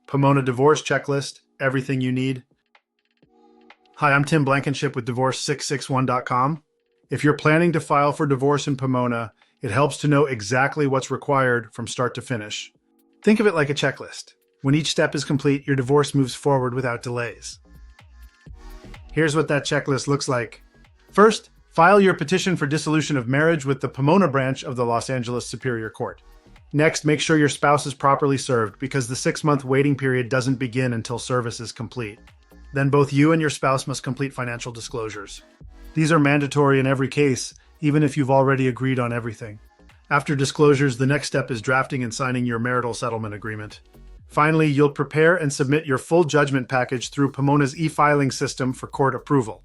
Pomona Divorce Checklist, everything you need. Hi, I'm Tim Blankenship with Divorce661.com. If you're planning to file for divorce in Pomona, it helps to know exactly what's required from start to finish. Think of it like a checklist. When each step is complete, your divorce moves forward without delays. Here's what that checklist looks like. First, file your petition for dissolution of marriage with the Pomona branch of the Los Angeles Superior Court. Next, make sure your spouse is properly served because the 6-month waiting period doesn't begin until service is complete. Then both you and your spouse must complete financial disclosures. These are mandatory in every case, even if you've already agreed on everything. After disclosures, the next step is drafting and signing your marital settlement agreement. Finally, you'll prepare and submit your full judgment package through Pomona's e-filing system for court approval.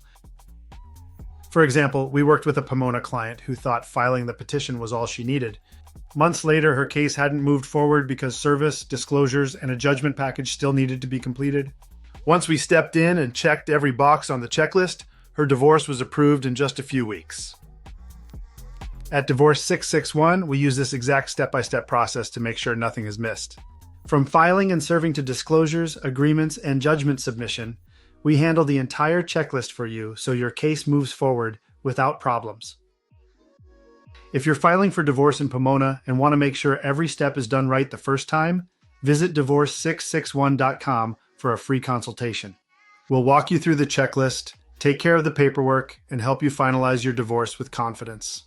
For example, we worked with a Pomona client who thought filing the petition was all she needed. Months later, her case hadn't moved forward because service, disclosures, and a judgment package still needed to be completed. Once we stepped in and checked every box on the checklist, her divorce was approved in just a few weeks. At Divorce 661, we use this exact step-by-step process to make sure nothing is missed. From filing and serving to disclosures, agreements, and judgment submission, we handle the entire checklist for you so your case moves forward without problems. If you're filing for divorce in Pomona and want to make sure every step is done right the first time, visit Divorce661.com for a free consultation. We'll walk you through the checklist, take care of the paperwork, and help you finalize your divorce with confidence.